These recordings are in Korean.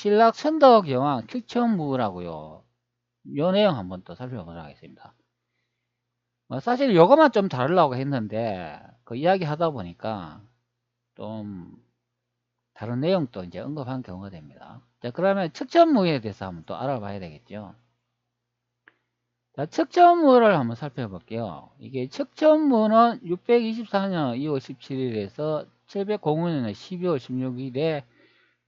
신라 천덕 여왕 킥천무라고요. 요 내용 한번 또 살펴보도록 하겠습니다. 사실 요거만 좀 다루려고 했는데 그 이야기 하다 보니까 좀 다른 내용도 이제 언급한 경우가 됩니다. 자, 그러면 척천무에 대해서 한번 또 알아봐야 되겠죠. 자, 척천무를 한번 살펴볼게요. 이게 척천무는 624년 2월 17일에서 705년 12월 16일에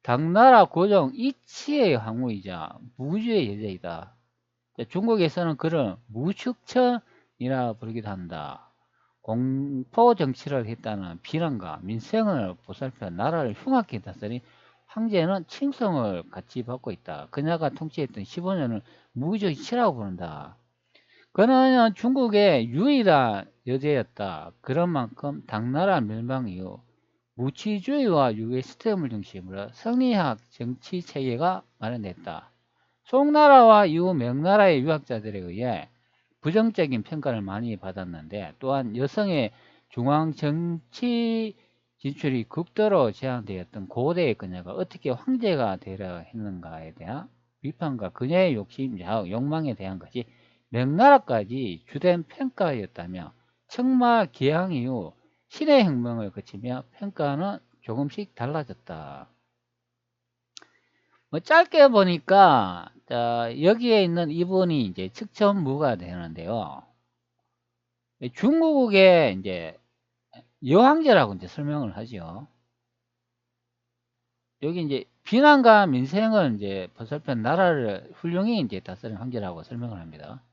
당나라 고종 이치의 황후이자 무주의 여자이다. 중국에서는 그를 무축천이라 부르기도 한다. 공포 정치를 했다는 비난과 민생을 보살펴 나라를 흉악히 다스린 황제는 칭송을 같이 받고 있다. 그녀가 통치했던 15년을 무주이치라고 부른다. 그녀는 중국의 유일한 여제였다. 그런 만큼 당나라 멸망 이후 무치주의와 유의 시스템을 중심으로 성리학 정치 체계가 마련됐다. 송나라와 이후 명나라의 유학자들에 의해 부정적인 평가를 많이 받았는데 또한 여성의 중앙 정치 진출이 극도로 제한되었던 고대의 그녀가 어떻게 황제가 되려 했는가에 대한 비판과 그녀의 욕심, 욕망에 대한 것이 명나라까지 주된 평가였다며 청마 개항 이후 신의 혁명을 거치며 평가는 조금씩 달라졌다. 짧게 보니까 여기에 있는 이분이 이제 척천무가 되는데요. 중국의 이제 여황제라고 이제 설명을 하죠. 여기 이제 비난과 민생을 이제 보살펴 나라를 훌륭히 이제 다스린 황제라고 설명을 합니다.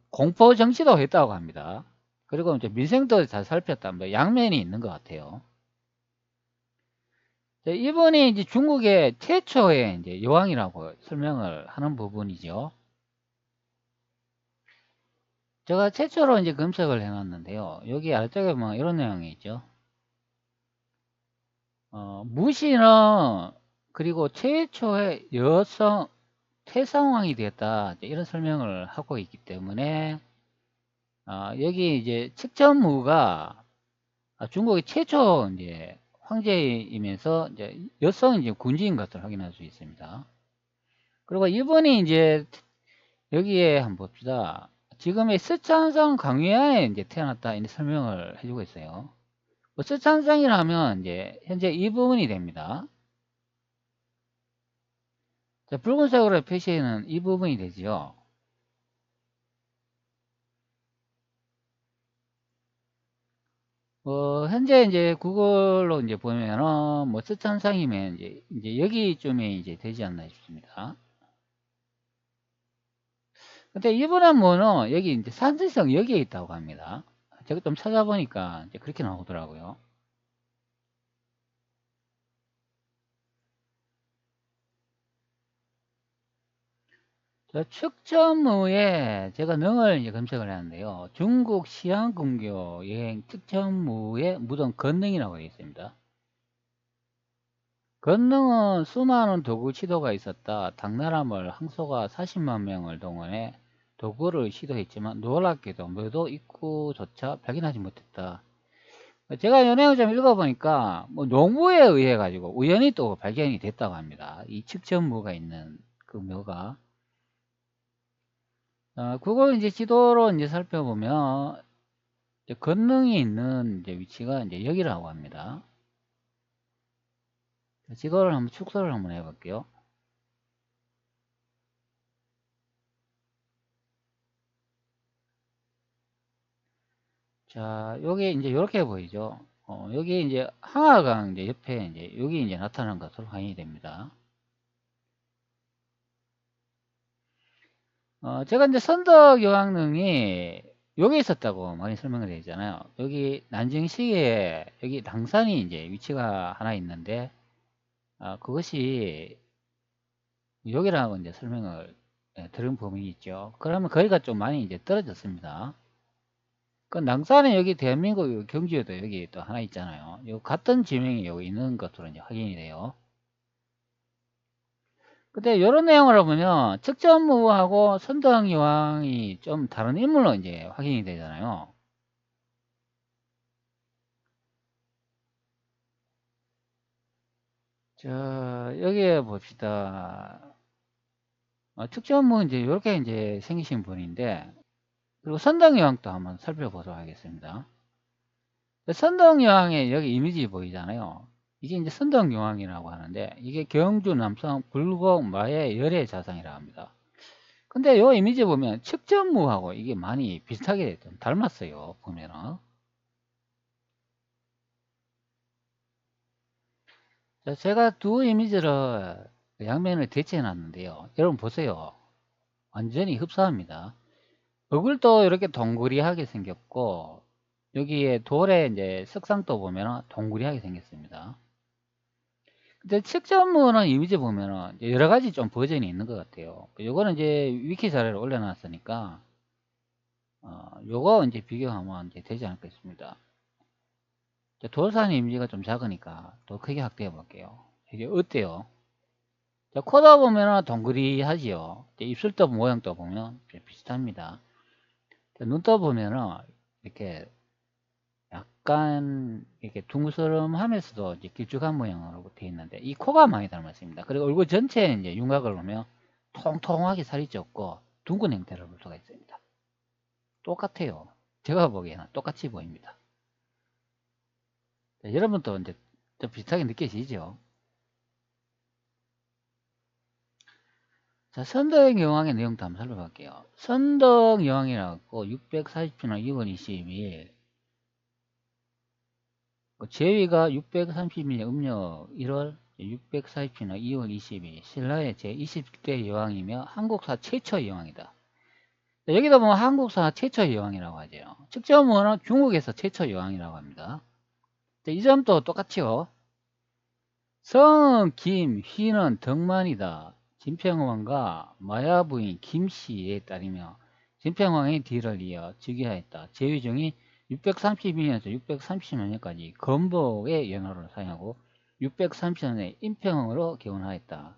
공포 정치도 했다고 합니다. 그리고 이제 민생도 잘 살폈다. 뭐 양면이 있는 것 같아요. 이분이 이제 중국의 최초의 이제 여왕이라고 설명을 하는 부분이죠. 제가 최초로 이제 검색을 해놨는데요. 여기 아래쪽에 보면 이런 내용이 있죠. 무신은 그리고 최초의 여성 태상왕이 되었다. 이런 설명을 하고 있기 때문에 여기 이제 척천무가 중국의 최초 이제 황제이면서 이제 여성 이제 군주인 것을 확인할 수 있습니다. 그리고 이분이 이제 여기에 한번 봅시다. 지금의 쓰촨성 강위안에 이제 태어났다 이런 설명을 해주고 있어요. 쓰촨성이라면 이제 현재 이 부분이 됩니다. 자, 붉은색으로 표시는 이 부분이 되죠. 현재 이제 구글로 이제 보면은 뭐 쓰촨성이면 이제 여기쯤에 이제 되지 않나 싶습니다. 근데 이번엔 뭐는 여기 이제 산지성 여기에 있다고 합니다. 제가 좀 찾아보니까 이제 그렇게 나오더라고요. 저 척천무에 제가 능을 이제 검색을 했는데요. 중국 시안궁교 여행 척천무의 무덤 건능이라고 되어 있습니다. 건능은 수많은 도구 시도가 있었다. 당나라물 항소가 40만 명을 동원해 도구를 시도했지만 놀랍게도 모두 입구조차 발견하지 못했다. 제가 이 내용을 좀 읽어보니까 뭐 농부에 의해 가지고 우연히 또 발견이 됐다고 합니다. 이 척천무가 있는 그 묘가. 그걸 이제 지도로 이제 살펴보면 이제 건능이 있는 이제 위치가 이제 여기라고 합니다. 지도를 한번 축소를 한번 해볼게요. 자, 여기 이제 이렇게 보이죠. 여기 이제 항아강 이제 옆에 이제 여기 이제 나타난 것으로 확인이 됩니다. 제가 이제 선덕여왕릉이 여기 있었다고 많이 설명을 되잖아요. 여기 난징시에 여기 당산이 이제 위치가 하나 있는데, 그것이 여기라고 이제 설명을 들은 부분이 있죠. 그러면 거기가 좀 많이 이제 떨어졌습니다. 그 낭산은 여기 대한민국 경주에도 여기 또 하나 있잖아요. 요 같은 지명이 여기 있는 것으로 이제 확인이 돼요. 근데 이런 내용을 보면 척천무하고 선덕여왕이 좀 다른 인물로 이제 확인이 되잖아요. 자, 여기에 봅시다. 특전무 이제 이렇게 이제 생기신 분인데, 그리고 선덕여왕도 한번 살펴보도록 하겠습니다. 선덕여왕의 여기 이미지 보이잖아요. 이게 이제 선덕여왕이라고 하는데, 이게 경주 남성 불곡 마의 열애 자상이라고 합니다. 근데 요 이미지 보면 측전무하고 이게 많이 비슷하게 좀 닮았어요. 보면은. 자, 제가 두 이미지를 양면을 대체해 놨는데요. 여러분 보세요. 완전히 흡사합니다. 얼굴도 이렇게 동그리하게 생겼고, 여기에 돌에 이제 석상도 보면 동그리하게 생겼습니다. 근데 측전무는 이미지 보면은 여러 가지 좀 버전이 있는 것 같아요. 요거는 이제 위키 자료를 올려놨으니까, 요거 이제 비교하면 이제 되지 않을까 싶습니다. 돌산 이미지가 좀 작으니까 더 크게 확대해 볼게요. 이게 어때요? 자, 코다 보면은 동그리하지요. 입술도 모양도 보면 비슷합니다. 눈 떠 보면은 이렇게 약간 이렇게 둥그스름하면서도 이제 길쭉한 모양으로 되어 있는데 이 코가 많이 닮았습니다. 그리고 얼굴 전체에 이제 윤곽을 보면 통통하게 살이 쪘고 둥근 형태를 볼 수가 있습니다. 똑같아요. 제가 보기에는 똑같이 보입니다. 자, 여러분도 이제 좀 비슷하게 느껴지죠? 자, 선덕여왕의 내용도 한번 살펴볼게요. 선덕여왕이라고 640년 2월 22일 제위가 630년 음력 1월 640년 2월 22일 신라의 제20대 여왕이며 한국사 최초 여왕이다. 여기다 보면 한국사 최초 여왕이라고 하죠. 측정문은 중국에서 최초 여왕이라고 합니다. 이 점도 똑같이요. 성 김휘는 덕만이다. 진평왕과 마야 부인 김씨에 따르며 진평왕의 뒤를 이어 즉위하였다. 제위중이 632년에서 630년까지 건복의 연호를 사용하고 630년에 인평으로 개원하였다.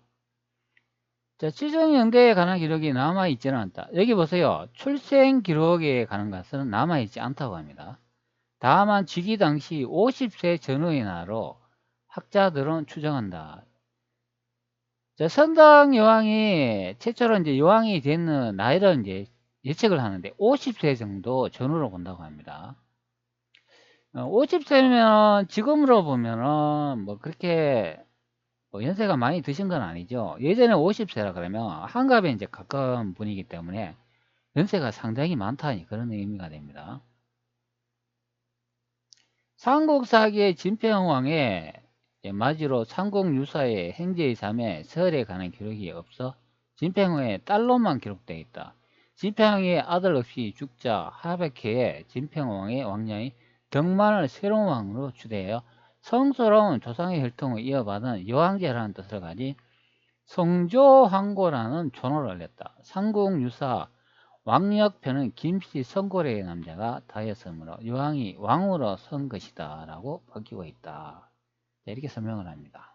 자, 칠정연대에 관한 기록이 남아있지는 않다. 여기 보세요. 출생 기록에 관한 것은 남아있지 않다고 합니다. 다만 즉위 당시 50세 전후의 나로 학자들은 추정한다. 자, 선덕 여왕이 최초로 이제 여왕이 되는 나이를 이제 예측을 하는데 50세 정도 전후로 본다고 합니다. 50세면 지금으로 보면은 뭐 그렇게 뭐 연세가 많이 드신 건 아니죠. 예전에 50세라 그러면 한갑에 이제 가까운 분이기 때문에 연세가 상당히 많다니 그런 의미가 됩니다. 삼국사기의 진평왕의 마지로 삼국유사의 행제의 삶에 설에 관한 기록이 없어 진평왕의 딸로만 기록되어 있다. 진평왕의 아들 없이 죽자 하백회에 진평왕의 왕녀인 덕만을 새로운 왕으로 추대하여 성스러운 조상의 혈통을 이어받은 여왕제라는 뜻을 가진 성조황고라는 존호를 알렸다. 삼국유사 왕역편은 김씨 선고래의 남자가 다였으므로 여왕이 왕으로 선 것이다 라고 밝히고 있다. 이렇게 설명을 합니다.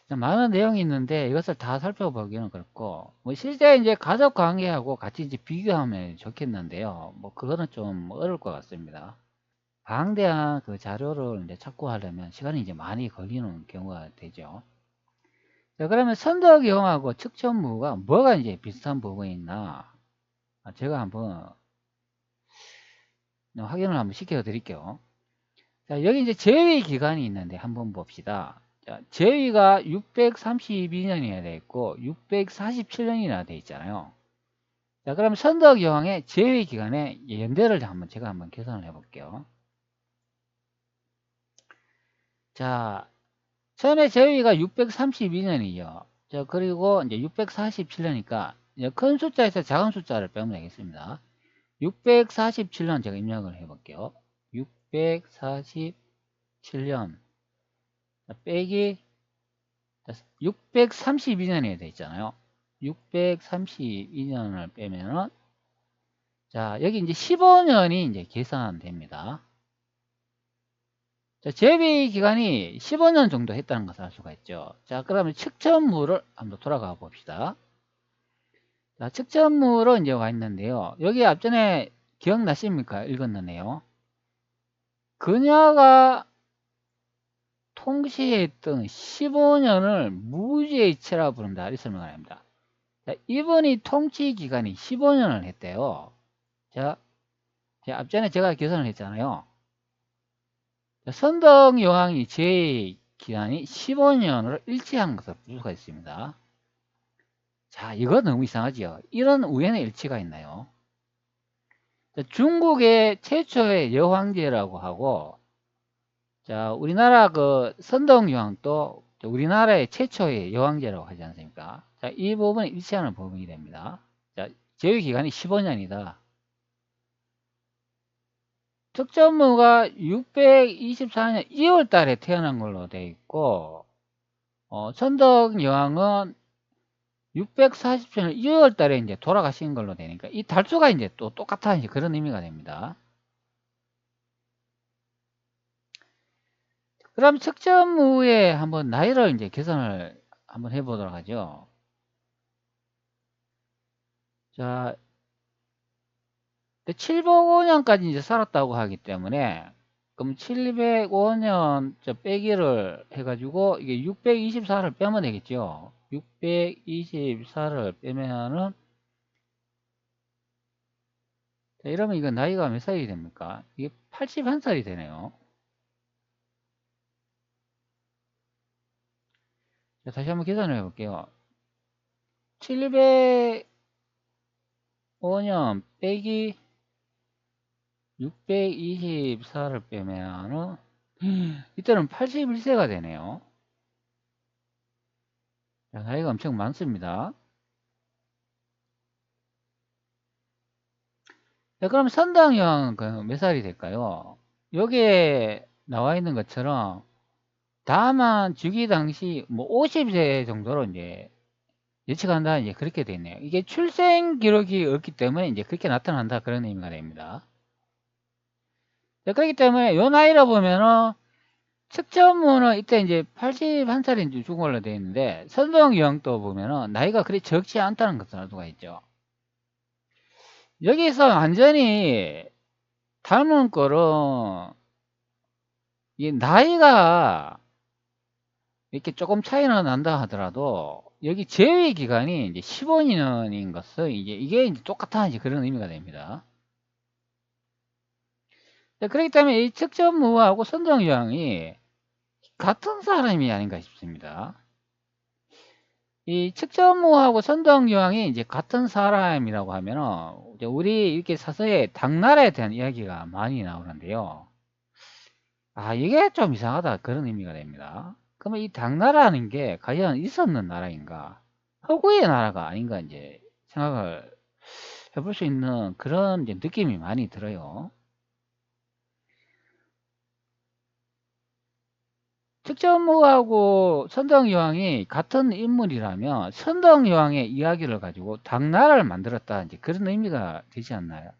많은 내용이 있는데 이것을 다 살펴보기는 그렇고 뭐 실제 이제 가족 관계하고 같이 이제 비교하면 좋겠는데요. 뭐 그거는 좀 어려울 것 같습니다. 방대한 그 자료를 이제 찾고 하려면 시간이 이제 많이 걸리는 경우가 되죠. 자, 그러면 선덕여왕하고 측천무가 뭐가 이제 비슷한 부분이 있나? 제가 한번 확인을 한번 시켜 드릴게요. 자, 여기 이제 제위 기간이 있는데 한번 봅시다. 자, 제위가 632년이나 되어 있고 647년이나 되어 있잖아요. 자, 그럼 선덕여왕의 제위 기간의 연대를 제가 한번 계산을 해 볼게요. 자, 처음에 제위가 632년이요. 자, 그리고 이제 647년이니까 큰 숫자에서 작은 숫자를 빼면 되겠습니다. 647년 제가 입력을 해 볼게요. 647년 빼기 632년이 돼 있잖아요. 632년을 빼면은 자, 여기 이제 15년이 이제 계산됩니다. 자, 제비 기간이 15년 정도 했다는 것을 알 수가 있죠. 자, 그러면 측정물을 한번 돌아가 봅시다. 자, 측정물은 이제 와 있는데요. 여기 앞전에 기억나십니까? 읽었는데요. 그녀가 통치했던 15년을 무죄의 일치라고 부른다. 이렇게 설명을 합니다. 자, 이분이 통치 기간이 15년을 했대요. 자, 앞전에 제가 계산을 했잖아요. 선덕여왕이 제의 기간이 15년으로 일치한 것을 볼 수가 있습니다. 자, 이거 너무 이상하지요. 이런 우연의 일치가 있나요? 자, 중국의 최초의 여황제라고 하고, 자, 우리나라 그 선덕여왕도 우리나라의 최초의 여황제라고 하지 않습니까? 자, 이 부분이 일치하는 부분이 됩니다. 자, 제위 기간이 15년이다. 특전무가 624년 2월 달에 태어난 걸로 되어 있고, 선덕여왕은 640년 2월 달에 이제 돌아가신 걸로 되니까 이 달수가 이제 또 똑같아 이제 그런 의미가 됩니다. 그럼 특전무의 한번 나이를 이제 계산을 한번 해보도록 하죠. 자, 705년까지 이제 살았다고 하기 때문에 그럼 705년 빼기를 해가지고 이게 624를 빼면 되겠죠. 624를 빼면은 자, 이러면 이거 나이가 몇 살이 됩니까? 이게 81살이 되네요. 자, 다시 한번 계산을 해볼게요. 705년 빼기 624를 빼면은 이때는 81세가 되네요. 자, 나이가 엄청 많습니다. 자, 그럼 선당형 몇 살이 될까요? 여기에 나와 있는 것처럼 다만 주기 당시 뭐 50세 정도로 이제 예측한다 이제 그렇게 돼 있네요. 이게 출생 기록이 없기 때문에 이제 그렇게 나타난다 그런 의미가 됩니다. 자, 그렇기 때문에 요 나이로 보면은 측정무는 이때 이제 81살인지 죽은 걸로 되어 있는데 선동유형도 보면은 나이가 그리 적지 않다는 것을 알 수가 있죠. 여기서 완전히 닮은 거는 이 나이가 이렇게 조금 차이는 난다 하더라도 여기 제외 기간이 이제 15년인 것은 이게 이제 똑같아 이제 그런 의미가 됩니다. 그렇기 때문에 이 측정무하고 선동유형이 같은 사람이 아닌가 싶습니다. 이 측정무하고 선덕여왕이 이제 같은 사람이라고 하면은 우리 이렇게 사서에 당나라에 대한 이야기가 많이 나오는데요. 아, 이게 좀 이상하다 그런 의미가 됩니다. 그러면 이 당나라는 게 과연 있었는 나라인가? 허구의 나라가 아닌가 이제 생각을 해볼 수 있는 그런 이제 느낌이 많이 들어요. 측정무하고 선덕여왕이 같은 인물이라면 선덕여왕의 이야기를 가지고 당나라를 만들었다 이제 그런 의미가 되지 않나요?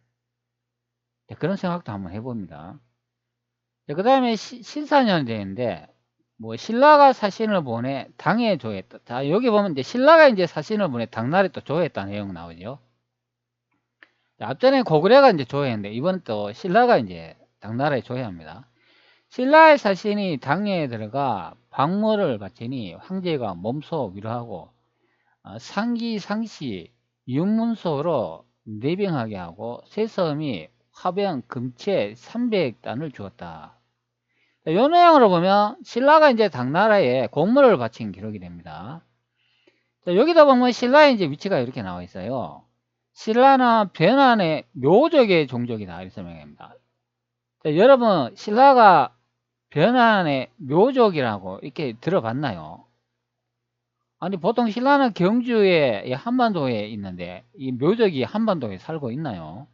네, 그런 생각도 한번 해봅니다. 그 다음에 신사년대인데 뭐 신라가 사신을 보내 당에 조했다. 자, 여기 보면 이제 신라가 이제 사신을 보내 당나라에 또 조했다는 내용 나오죠. 자, 앞전에 고구려가 이제 조했는데 이번 또 신라가 이제 당나라에 조회합니다. 신라의 사신이 당에 들어가 박모를 바치니 황제가 몸소 위로하고 상기 상시 윤문소로 내병하게 하고 세섬이 화병 금채 300단을 주었다. 이 내용으로 보면 신라가 이제 당나라에 공물을 바친 기록이 됩니다. 자, 여기다 보면 신라의 이제 위치가 이렇게 나와 있어요. 신라는 변환의 묘족의 종족이다 이렇게 설명합니다. 자, 여러분 신라가 변환의 묘족이라고 이렇게 들어봤나요? 아니 보통 신라는 경주에 한반도에 있는데 이 묘족이 한반도에 살고 있나요?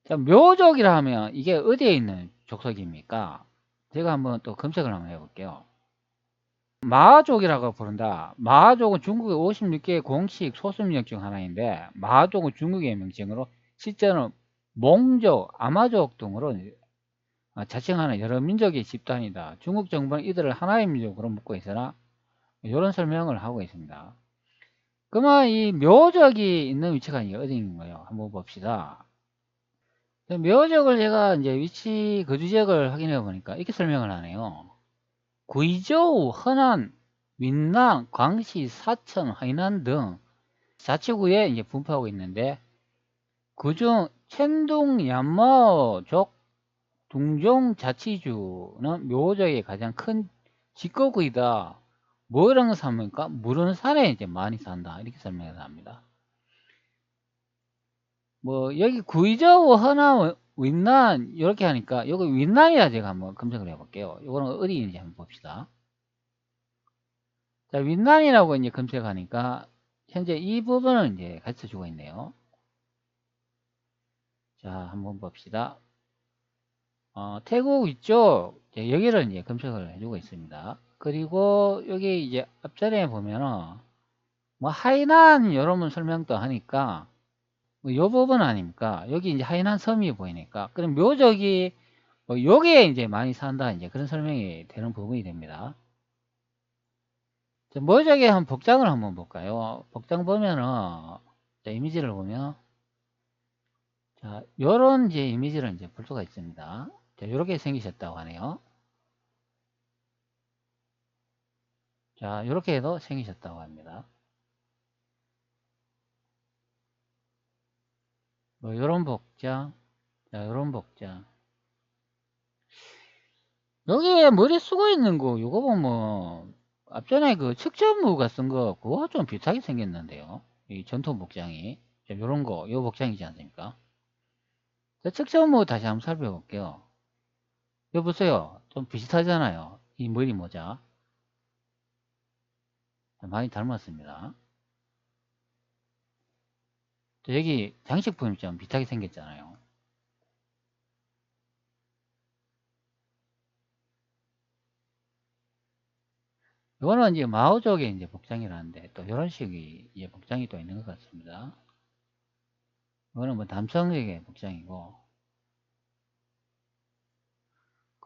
자, 묘족이라 하면 이게 어디에 있는 족속입니까? 제가 한번 또 검색을 한번 해볼게요. 마족이라고 부른다. 마족은 중국의 56개의 공식 소수민족 중 하나인데 마족은 중국의 명칭으로 실제로는 몽족, 아마족 등으로 자칭하는 여러 민족의 집단이다. 중국 정부는 이들을 하나의 민족으로 묻고 있으나 이런 설명을 하고 있습니다. 그러면 이 묘적이 있는 위치가 어디인가요? 한번 봅시다. 묘적을 제가 이제 위치 거주지역을 확인해 보니까 이렇게 설명을 하네요. 구이저우, 허난, 윈난, 광시, 사천, 하이난 등 자치구에 이제 분포하고 있는데, 그중 천둥, 얀마어족, 둥종 자치주는 묘적의 가장 큰 직거구이다. 뭐라는 산입니까? 물은 산에 이제 많이 산다. 이렇게 설명을 합니다. 뭐 여기 구이저우, 허난, 윈난 이렇게 하니까 여기 윈난이라 제가 한번 검색을 해볼게요. 이거는 어디 있는지 한번 봅시다. 자, 윈난이라고 이제 검색하니까 현재 이 부분을 이제 가르쳐 주고 있네요. 자, 한번 봅시다. 태국 위쪽 여기를 이제 검색을 해주고 있습니다. 그리고 여기 이제 앞전에 보면은 뭐 하이난 여러분 설명도 하니까 뭐요 부분 아닙니까? 여기 이제 하이난 섬이 보이니까 그럼 묘적이 뭐 여기에 이제 많이 산다 이제 그런 설명이 되는 부분이 됩니다. 묘적의 한 복장을 한번 볼까요? 복장 보면은 자, 이미지를 보면 자, 요런 이제 이미지를 이제 볼 수가 있습니다. 자, 요렇게 생기셨다고 하네요. 자, 요렇게 해도 생기셨다고 합니다. 뭐 요런 복장, 자, 요런 복장. 여기에 머리 쓰고 있는 거 요거 보면 앞전에 그 측전무가 쓴 거 그거와 좀 비슷하게 생겼는데요. 이 전통 복장이. 자, 요런 거, 요 복장이지 않습니까? 자, 측전무 다시 한번 살펴볼게요. 여기 보세요. 좀 비슷하잖아요. 이 머리 모자. 많이 닮았습니다. 여기 장식품이 좀 비슷하게 생겼잖아요. 이거는 이제 마오족의 이제 복장이라는데 또 이런 식의 이제 복장이 또 있는 것 같습니다. 이거는 뭐 남성적의 복장이고,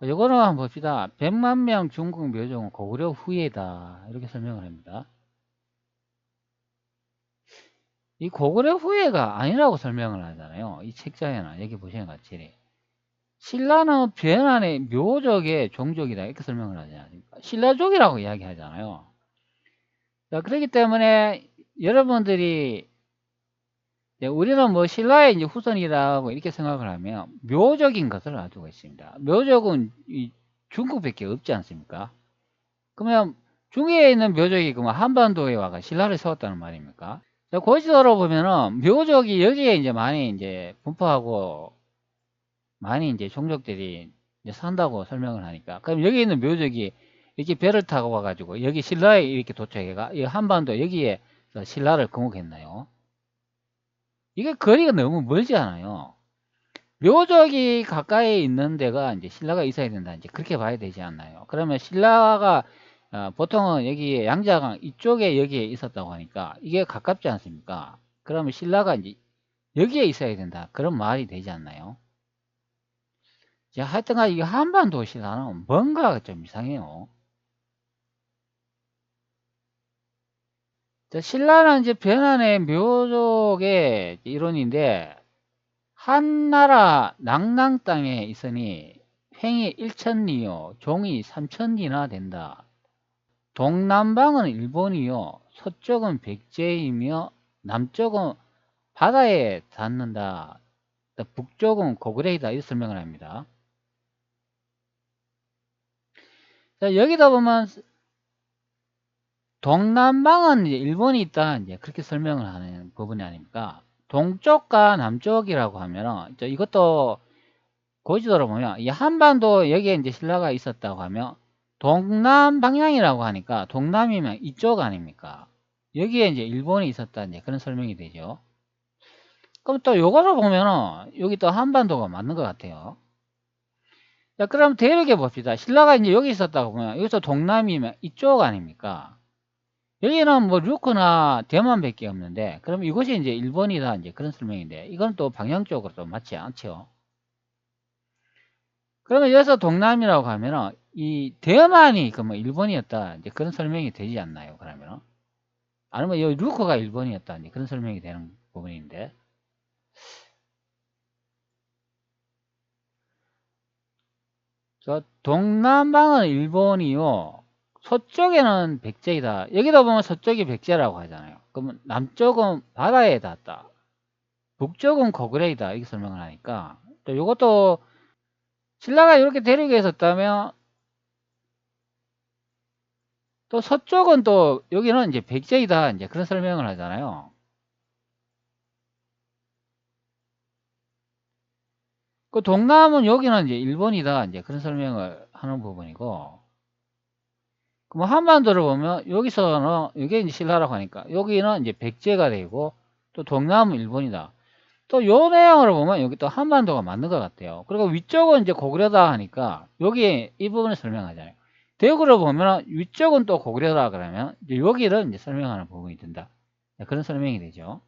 이거는 한번 봅시다. 100만 명 중국 묘종은 고구려 후예다 이렇게 설명을 합니다. 이 고구려 후예가 아니라고 설명을 하잖아요. 이 책자에는 여기 보시는 같이 신라는 변환의 묘족의 종족이다 이렇게 설명을 하지 않습니까? 신라족이라고 이야기하잖아요. 자, 그렇기 때문에 여러분들이 우리는 뭐 신라의 이제 후손이라고 이렇게 생각을 하면 묘적인 것을 놔두고 있습니다. 묘적은 중국밖에 없지 않습니까? 그러면 중국에 있는 묘적이 그러면 한반도에 와가 신라를 세웠다는 말입니까? 자, 고지도로 보면은 묘적이 여기에 이제 많이 이제 분포하고 많이 이제 종족들이 이제 산다고 설명을 하니까 그럼 여기 있는 묘적이 이렇게 배를 타고 와가지고 여기 신라에 이렇게 도착해가 이 한반도 여기에 신라를 건국했나요? 이게 거리가 너무 멀지 않아요. 묘적이 가까이 있는 데가 이제 신라가 있어야 된다. 이제 그렇게 봐야 되지 않나요? 그러면 신라가 보통은 여기 양자강 이쪽에 여기에 있었다고 하니까 이게 가깝지 않습니까? 그러면 신라가 이제 여기에 있어야 된다. 그런 말이 되지 않나요? 자, 하여튼간 이 한반도 신라는 뭔가 좀 이상해요. 자, 신라는 이제 변환의 묘족의 이론인데 한나라 낙랑 땅에 있으니 횡이 1천리요 종이 3천리나 된다. 동남방은 일본이요 서쪽은 백제이며 남쪽은 바다에 닿는다. 북쪽은 고구려이다. 이렇게 설명을 합니다. 자, 여기다 보면 동남방은 이제 일본이 있다. 이제 그렇게 설명을 하는 부분이 아닙니까? 동쪽과 남쪽이라고 하면은 이것도 고지도로 보면 이 한반도 여기에 이제 신라가 있었다고 하면 동남 방향이라고 하니까 동남이면 이쪽 아닙니까? 여기에 이제 일본이 있었다 이제 그런 설명이 되죠. 그럼 또 요거를 보면은 여기 또 한반도가 맞는 것 같아요. 자, 그럼 대륙에 봅시다. 신라가 이제 여기 있었다고 보면 여기서 동남이면 이쪽 아닙니까? 여기는 뭐 루크나 대만밖에 없는데 그럼 이곳이 이제 일본이다 이제 그런 설명인데 이건 또 방향적으로 또 맞지 않죠. 그러면 여기서 동남이라고 하면은 이 대만이 그 뭐 일본이었다 이제 그런 설명이 되지 않나요? 그러면은 아니면 여기 루크가 일본이었다 이제 그런 설명이 되는 부분인데 저 동남방은 일본이요. 서쪽에는 백제이다. 여기다 보면 서쪽이 백제라고 하잖아요. 그러면 남쪽은 바다에 닿았다. 북쪽은 고구려이다. 이렇게 설명을 하니까 또 이것도 신라가 이렇게 대륙에 있었다면 또 서쪽은 또 여기는 이제 백제이다. 이제 그런 설명을 하잖아요. 그 동남은 여기는 이제 일본이다. 이제 그런 설명을 하는 부분이고 그럼 한반도를 보면 여기서는 이게 이제 신라라고 하니까 여기는 이제 백제가 되고 또 동남은 일본이다. 또 요 내용을 보면 여기 또 한반도가 맞는 것 같아요. 그리고 위쪽은 이제 고구려다 하니까 여기 이 부분을 설명하잖아요. 대구를 보면 위쪽은 또 고구려다 그러면 이제 여기를 이제 설명하는 부분이 된다. 그런 설명이 되죠.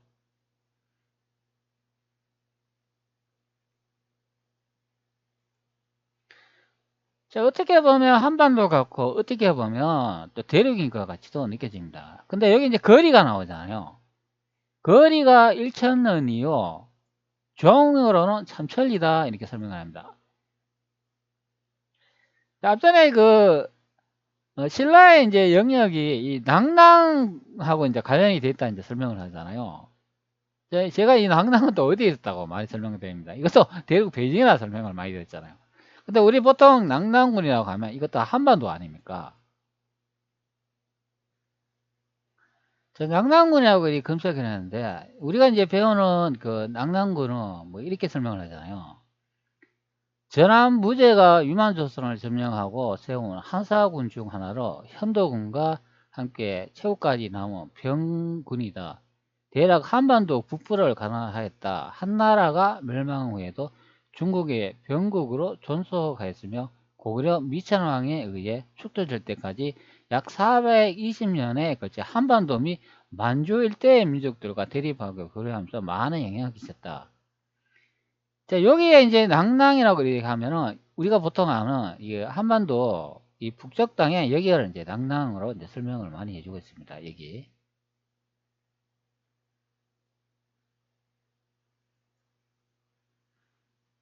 자, 어떻게 보면 한반도 같고 어떻게 보면 또 대륙인 것 같이도 느껴집니다. 근데 여기 이제 거리가 나오잖아요. 거리가 1,000년이요. 종으로는 참천리다 이렇게 설명을 합니다. 앞전에 그 신라의 이제 영역이 이 낙랑하고 이제 관련이 돼 있다 이제 설명을 하잖아요. 제가 이 낙랑은 또 어디에 있었다고 많이 설명드립니다. 이것도 대륙 베이징이라 설명을 많이 드렸잖아요. 근데 우리 보통 낙랑군이라고 하면 이것도 한반도 아닙니까? 저 낙랑군이라고 이 검색을 했는데 우리가 이제 배우는 그 낙랑군은 뭐 이렇게 설명을 하잖아요. 전함 무제가 유만조선을 점령하고 세운 한사군 중 하나로 현도군과 함께 최후까지 남은 병군이다. 대략 한반도 북부를 가나하였다. 한나라가 멸망 후에도 중국의 병국으로 존속하였으며 고구려 미천왕에 의해 축도될 때까지 약 420년에 걸쳐 한반도 및 만주 일대의 민족들과 대립하고 교류하면서 많은 영향을 끼쳤다. 자, 여기에 이제 낭낭이라고 얘기하면은 우리가 보통 아는 이 한반도 이 북쪽 땅에 여기를 이제 낭낭으로 이제 설명을 많이 해주고 있습니다. 여기.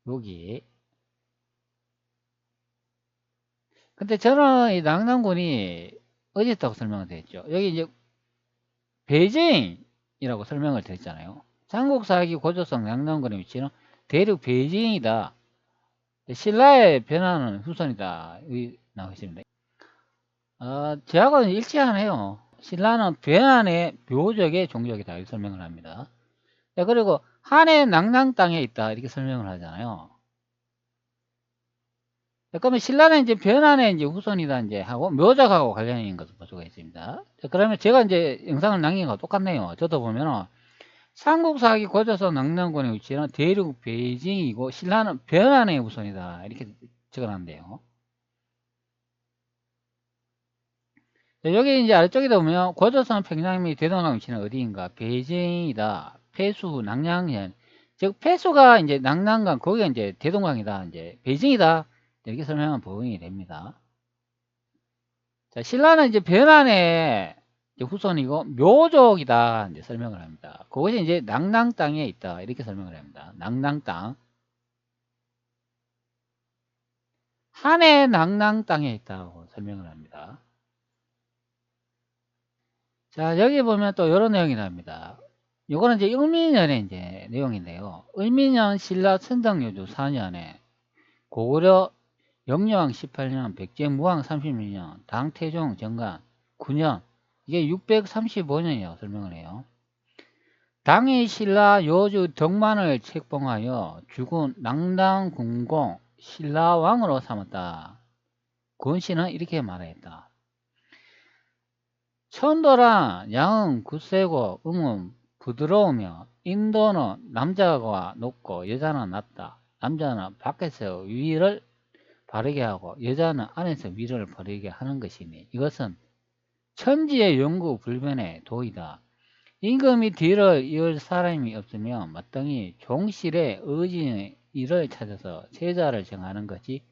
여기. 근데 저는 이 낭낭군이 어디 있다고 설명을 드렸죠. 여기 이제 베이징이라고 설명을 드렸잖아요. 삼국사기 고조선 낭낭군의 위치는 대륙 베이징이다. 신라의 변화는 후손이다. 여기 나와 있습니다. 저하고는 일치하네요. 신라는 변한의 묘적의 종족이다. 이렇게 설명을 합니다. 자, 그리고 한해 낭낭 땅에 있다. 이렇게 설명을 하잖아요. 자, 그러면 신라는 이제 변한의 이제 후손이다. 이제 하고 묘적하고 관련이 있는 것을 볼 수가 있습니다. 자, 그러면 제가 이제 영상을 남긴 거 똑같네요. 저도 보면은 삼국사기 고조선 낭낭군의 위치는 대륙 베이징이고 신라는 변한의 후손이다. 이렇게 적어놨는데요. 여기 이제 아래쪽에도 보면 고조선 평양 및 대동강 위치는 어디인가? 베이징이다. 폐수 낭량현. 즉 폐수가 이제 낭랑강 거기가 이제 대동강이다. 이제 베이징이다. 이렇게 설명하면 부응이 됩니다. 자, 신라는 이제 변한의 이제 후손이고 묘족이다. 이제 설명을 합니다. 그것이 이제 낭랑 땅에 있다. 이렇게 설명을 합니다. 낭랑 땅. 한해 낭랑 땅에 있다고 설명을 합니다. 자, 여기 보면 또 이런 내용이 나옵니다. 요거는 이제 을민년의 이제 내용인데요. 을민년 신라 천덕요주 4년에 고구려 영유왕 18년, 백제무왕 36년, 당태종 정간 9년, 이게 635년이라고 설명을 해요. 당의 신라 요주 덕만을 책봉하여 죽은 낭당궁공 신라왕으로 삼았다. 권씨는 이렇게 말했다. 천도란 양은 굳세고 음은 부드러우며 인도는 남자가 높고 여자는 낮다. 남자는 밖에서 위를 바르게 하고 여자는 안에서 위를 바르게 하는 것이니 이것은 천지의 영구 불변의 도이다. 임금이 뒤를 이을 사람이 없으면 마땅히 종실의 의진의 일을 찾아서 제자를 정하는 것이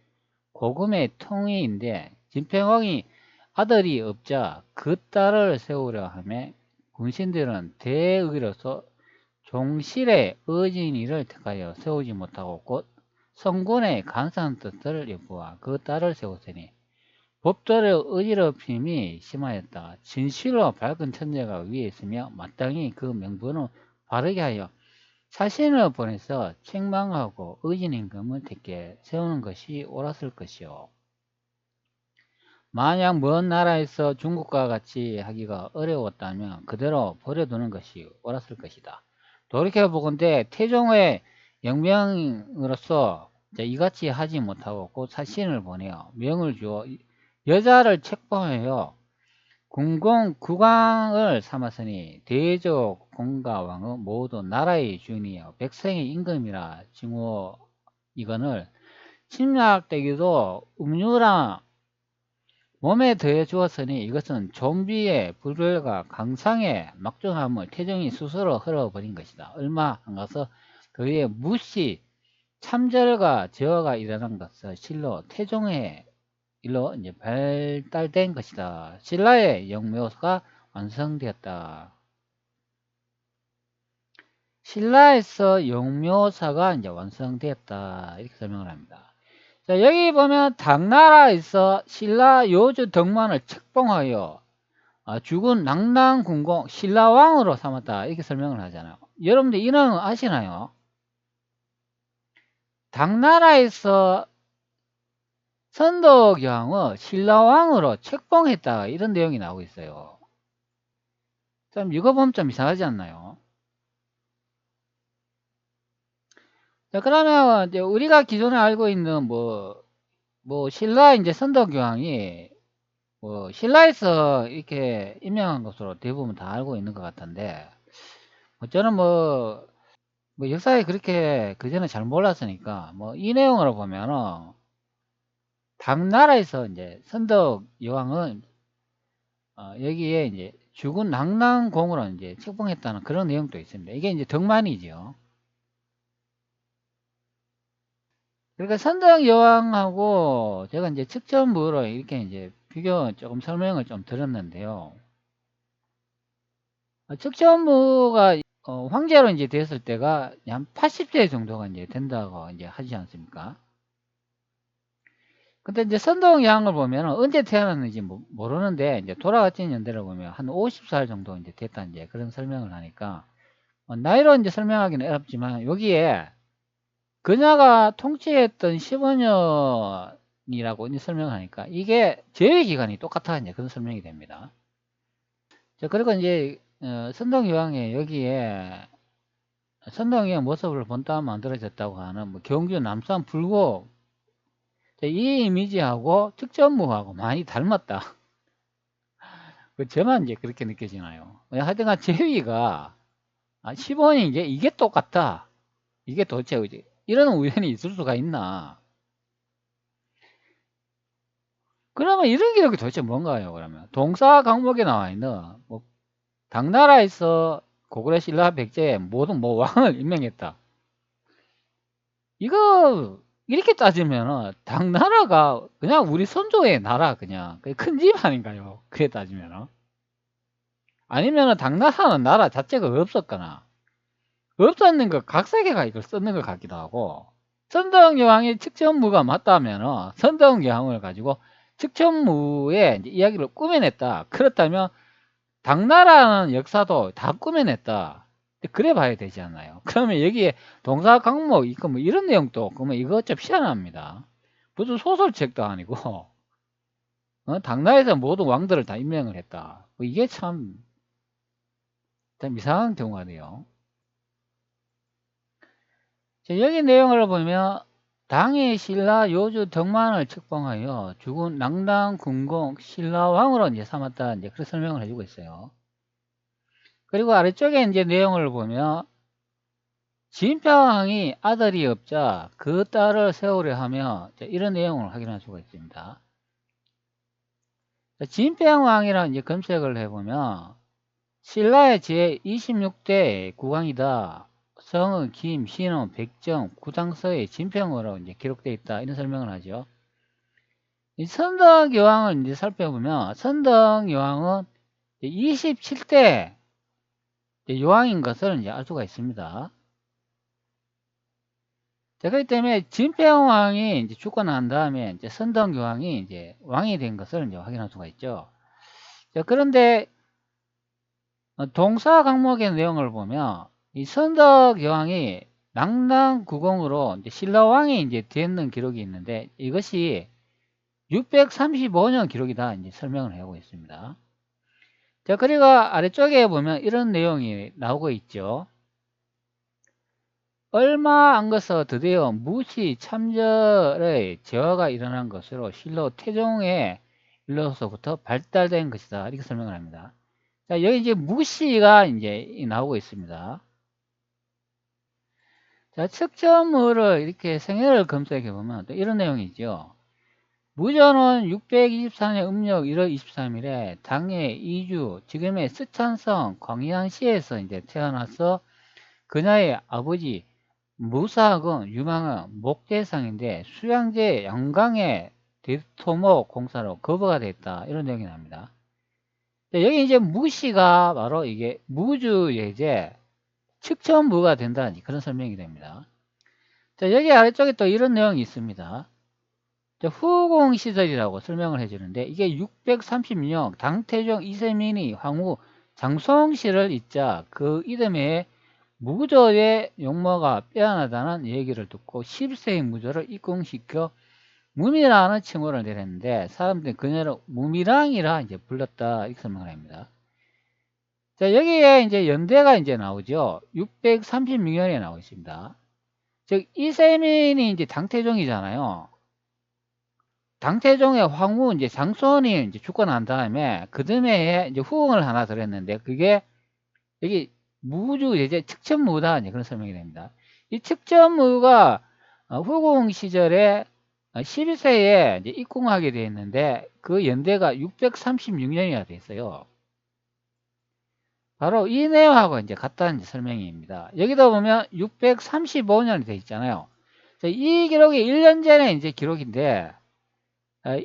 고금의 통의인데 진평왕이 아들이 없자 그 딸을 세우려 하며 군신들은 대의로서 종실의 의진이를 택하여 세우지 못하고 곧 성군의 간사한 뜻을 여부와 그 딸을 세웠으니 법도의 어지럽힘이 심하였다. 진실로 밝은 천재가 위에 있으며 마땅히 그 명분을 바르게 하여 자신을 보내서 책망하고 의진 임금을 대께 세우는 것이 옳았을 것이요. 만약 먼 나라에서 중국과 같이 하기가 어려웠다면 그대로 버려두는 것이 옳았을 것이다. 돌이켜보건대 태종의 영명으로서 이같이 하지 못하고 곧 사신을 보내어 명을 주어 여자를 책봉하여 국왕을 삼았으니 대적 공가 왕은 모두 나라의 주인이요 백성의 임금이라 징후 이건을 침략되기도 음유라 몸에 더해 주었으니 이것은 좀비의 불효가 강상의 막중함을 태종이 스스로 흘러버린 것이다. 얼마 안 가서 그의 무시 참절과 제어가 일어난 것은 실로 태종의 일로 이제 발달된 것이다. 신라의 영묘가 완성되었다. 신라에서 영묘사가 이제 완성되었다. 이렇게 설명을 합니다. 자, 여기 보면 당나라에서 신라 요주 덕만을 책봉하여 죽은 낭랑군공 신라왕으로 삼았다. 이렇게 설명을 하잖아요. 여러분들 이는 아시나요? 당나라에서 선덕여왕을 신라왕으로 책봉했다. 이런 내용이 나오고 있어요. 참 이거 보면 좀 이상하지 않나요? 자, 그러면 이제 우리가 기존에 알고 있는 신라 이제 선덕여왕이 신라에서 이렇게 임명한 것으로 대부분 다 알고 있는 것 같은데, 저는 역사에 그렇게 그전에 잘 몰랐으니까, 이 내용으로 보면은, 당나라에서 이제 선덕여왕은, 여기에 이제 죽은 낭랑공으로 이제 책봉했다는 그런 내용도 있습니다. 이게 이제 덕만이죠. 그러니까 선덕여왕하고 제가 이제 측정부로 이렇게 이제 비교 조금 설명을 좀 드렸는데요. 측정부가 황제로 이제 됐을 때가 한 80세 정도가 이제 된다고 이제 하지 않습니까? 근데 이제 선덕여왕을 보면 언제 태어났는지 모르는데 이제 돌아가신 연대를 보면 한 50살 정도 이제 됐다 이제 그런 설명을 하니까 나이로 이제 설명하기는 어렵지만 여기에 그녀가 통치했던 15년이라고 이제 설명을 하니까 이게 제외 기간이 똑같아 이제 그런 설명이 됩니다. 자, 그리고 이제 선덕여왕의 여기에 선덕여왕 모습을 본따 만들어졌다고 하는 경주 남산 불고 이 이미지하고 특전무하고 많이 닮았다. 저만 이제 그렇게 느껴지나요? 하여튼간 제위가 15년 이게 똑같다. 이게 도대체 이런 우연이 있을 수가 있나? 그러면 이런 기록이 도대체 뭔가요? 그러면 동사 강목에 나와 있는 당나라에서 고구려 신라 백제의 모든 왕을 임명했다. 이거 이렇게 따지면은 당나라가 그냥 우리 선조의 나라 그냥 큰 집 아닌가요? 그게 따지면은 아니면은 당나라는 나라 자체가 없었거나 없었는 거 각색해가 이걸 썼는 것 같기도 하고 선덕여왕의 측천무가 맞다면은 선덕여왕을 가지고 측천무의 이야기를 꾸며냈다. 그렇다면 당나라는 역사도 다 꾸며냈다. 그래 봐야 되지 않나요? 그러면 여기에 동사 강목 있고 이런 내용도 그러면 이거 좀 희한합니다. 무슨 소설책도 아니고 당나라에서 모든 왕들을 다 임명을 했다. 이게 참 이상한 경우가 돼요. 여기 내용을 보면 당의 신라 요주 덕만을 책봉하여 죽은 낭랑군공 신라왕으로 이제 삼았다 이제 그런 설명을 해주고 있어요. 그리고 아래쪽에 이제 내용을 보면 진평왕이 아들이 없자 그 딸을 세우려 하며 이런 내용을 확인할 수가 있습니다. 진평왕이라는 이제 검색을 해보면 신라의 제 26대 국왕이다. 성은 김, 신은 백정, 구당서의 진평으로 이제 기록되어 있다. 이런 설명을 하죠. 이 선덕여왕을 이제 살펴보면 선덕여왕은 27대 여왕인 것을 이제 알 수가 있습니다. 자, 그렇기 때문에 진평왕이 이제 죽고 난 다음에 이제 선덕여왕이 이제 왕이 된 것을 이제 확인할 수가 있죠. 자, 그런데 동사 강목의 내용을 보면 이 선덕여왕이 낙랑구공으로 이제 신라왕이 이제 됐는 기록이 있는데 이것이 635년 기록이다 이제 설명을 하고 있습니다. 자, 그리고 아래쪽에 보면 이런 내용이 나오고 있죠. 얼마 안 거서 드디어 무시 참전의 재화가 일어난 것으로 실로 태종의 일로서부터 발달된 것이다. 이렇게 설명을 합니다. 자, 여기 이제 무시가 이제 나오고 있습니다. 자, 측정물을 이렇게 생애를 검색해 보면 또 이런 내용이죠. 무전은 624년 음력 1월 23일에 당해 이주, 지금의 쓰촨성 광양시에서 이제 태어나서 그녀의 아버지 무사학은 유망한 목대상인데 수양제 영광의 대토목 공사로 거부가 됐다. 이런 내용이 납니다. 여기 이제 무시가 바로 이게 무주예제 측천무가 된다는 그런 설명이 됩니다. 자, 여기 아래쪽에 또 이런 내용이 있습니다. 후공 시절이라고 설명을 해주는데 이게 636년 당태종 이세민이 황후 장송시를 잇자 그 이듬해 무조의 용모가 빼어나다는 얘기를 듣고 10세의 무조를 입궁시켜 무미라는 칭호를 내렸는데 사람들이 그녀를 무미랑이라 이제 불렀다 이렇게 설명을 합니다. 자, 여기에 이제 연대가 이제 나오죠. 636년에 나오고 있습니다. 즉 이세민이 이제 당태종이잖아요. 당태종의 황후 이제 장손이 이제 죽고 난 다음에 그 듬해에 이제 후궁을 하나 들었는데 그게 여기 무주 예제 측천무다 이제 그런 설명이 됩니다. 이 측천무가 후궁 시절에 12세에 이제 입궁하게 되어 있는데 그 연대가 636년이나 돼 있어요. 바로 이 내용하고 이제 같다는 설명입니다. 여기다 보면 635년이 돼 있잖아요. 이 기록이 1년 전에 이제 기록인데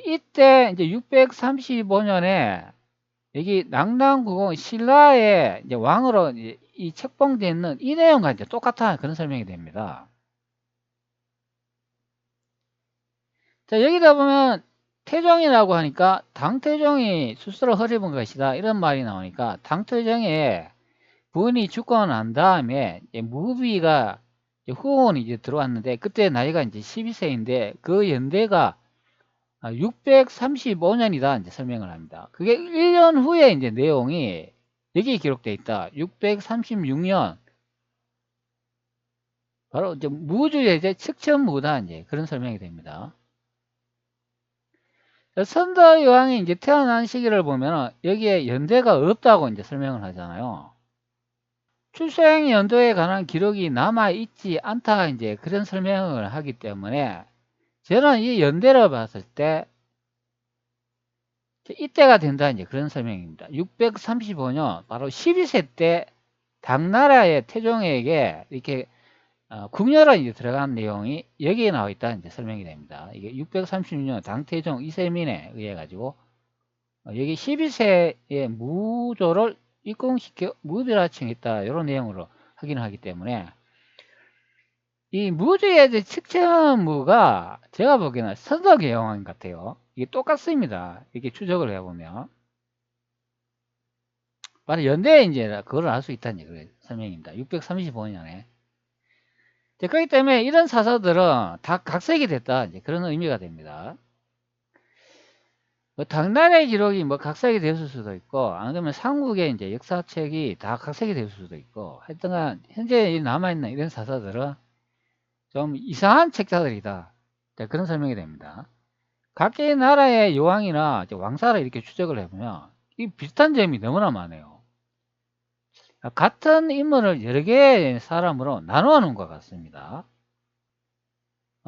이때 이제 635년에 여기 낙랑구공 신라의 이제 왕으로 이제 이 책봉되어 있는 이 내용과 이제 똑같은 그런 설명이 됩니다. 자, 여기다 보면 태종이라고 하니까 당태종이 스스로 허리본 것이다 이런 말이 나오니까 당태종의 부인이 죽고 난 다음에 무비가 후원이 이제 들어왔는데 그때 나이가 이제 12세인데 그 연대가 635년이다 이제 설명을 합니다. 그게 1년 후에 이제 내용이 여기 기록되어 있다. 636년 바로 이제 무주의 이제 측천무다 이제 그런 설명이 됩니다. 선덕 여왕이 이제 태어난 시기를 보면 여기에 연대가 없다고 이제 설명을 하잖아요. 출생 연도에 관한 기록이 남아 있지 않다 이제 그런 설명을 하기 때문에 저는 이 연대를 봤을 때 이때가 된다 이제 그런 설명입니다. 635년 바로 12세 때 당나라의 태종에게 이렇게 궁녀로 이제 들어간 내용이 여기에 나와 있다 이제 설명이 됩니다. 이게 636년 당태종 이세민에 의해 가지고 여기 12세의 무조를 입궁시켜 무비라 칭했다 이런 내용으로 확인을 하기 때문에 이 무주의 측천무가 제가 보기에는 선덕의 여왕 같아요. 이게 똑같습니다. 이렇게 추적을 해보면 바로 연대에 이제 그걸 알 수 있다는 얘기를 설명입니다. 635년에 그렇기 때문에 이런 사서들은 다 각색이 됐다 이제 그런 의미가 됩니다. 뭐 당나라의 기록이 뭐 각색이 됐을 수도 있고 안 그러면 삼국의 이제 역사책이 다 각색이 됐을 수도 있고 하여튼간 현재 남아있는 이런 사서들은 좀 이상한 책자들이다 그런 설명이 됩니다. 각기 나라의 여왕이나 왕사를 이렇게 추적을 해보면 이 비슷한 점이 너무나 많아요. 같은 인물을 여러 개의 사람으로 나누어 놓은 것 같습니다.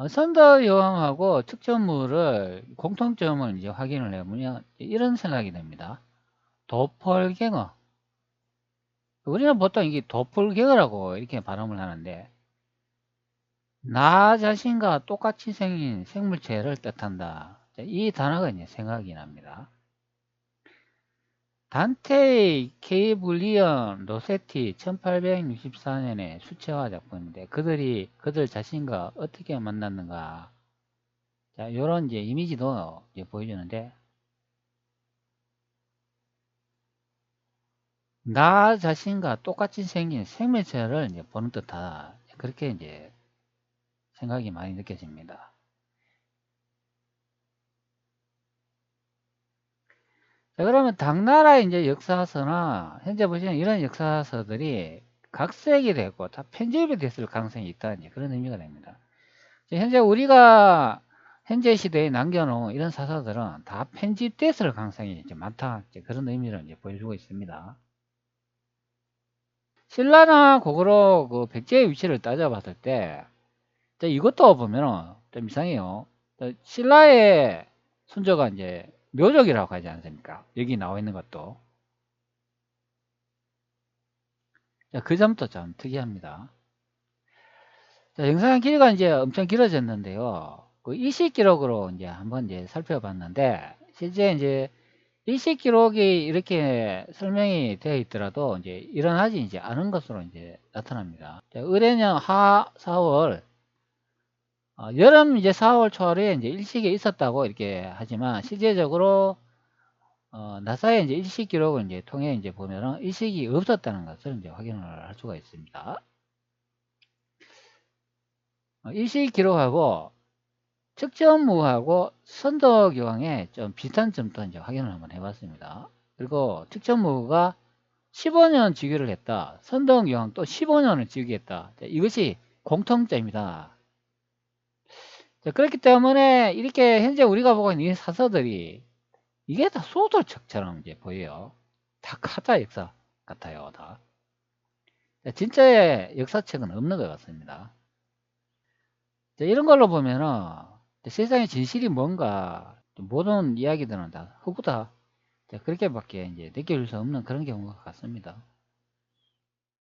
선덕 여왕하고 측천무를 공통점을 이제 확인을 해보면 이런 생각이 듭니다. 도펄갱어. 우리는 보통 이게 도플갱어라고 이렇게 발음을 하는데 나 자신과 똑같이 생긴 생물체를 뜻한다. 이 단어가 이제 생각이 납니다. 단테의 케이블리언 로세티 1864년의 수채화 작품인데 그들 자신과 어떻게 만났는가. 자, 요런 이제 이미지도 이제 보여주는데, 나 자신과 똑같이 생긴 생명체를 이제 보는 듯하다. 그렇게 이제 생각이 많이 느껴집니다. 자, 그러면 당나라의 이제 역사서나 현재 보시는 이런 역사서들이 각색이 되고 다 편집이 됐을 가능성이 있다는 이제 그런 의미가 됩니다. 현재 우리가 현재 시대에 남겨놓은 이런 사서들은 다 편집됐을 가능성이 이제 많다. 이제 그런 의미를 이제 보여주고 있습니다. 신라나 고구려 그 백제의 위치를 따져봤을 때, 이것도 보면은 좀 이상해요. 신라의 순조가 이제 묘족이라고 하지 않습니까? 여기 나와 있는 것도. 자, 그 점도 좀 특이합니다. 자, 영상 길이가 이제 엄청 길어졌는데요. 그 일식 기록으로 이제 한번 이제 살펴봤는데, 실제 이제 일식 기록이 이렇게 설명이 되어 있더라도 이제 일어나지 이제 않은 것으로 이제 나타납니다. 자, 의뢰년 하 4월, 여름 이제 4월 초에 이제 일식이 있었다고 이렇게 하지만 실제적으로 나사의 이제 일식 기록을 이제 통해 이제 보면은 일식이 없었다는 것을 이제 확인을 할 수가 있습니다. 일식 기록하고 측정무하고 선덕여왕의 좀 비슷한 점도 이제 확인을 한번 해봤습니다. 그리고 측정무가 15년 즉위를 했다. 선덕여왕 또 15년을 즉위했다. 이것이 공통점이다. 자, 그렇기 때문에 이렇게 현재 우리가 보고 있는 이 사서들이 이게 다 소설책처럼 이제 보여요. 다 가짜 역사 같아요. 다. 자, 진짜의 역사책은 없는 것 같습니다. 자, 이런 걸로 보면은 세상의 진실이 뭔가 모든 이야기들은 다 허구다. 자, 그렇게밖에 이제 느낄 수 없는 그런 경우가 같습니다.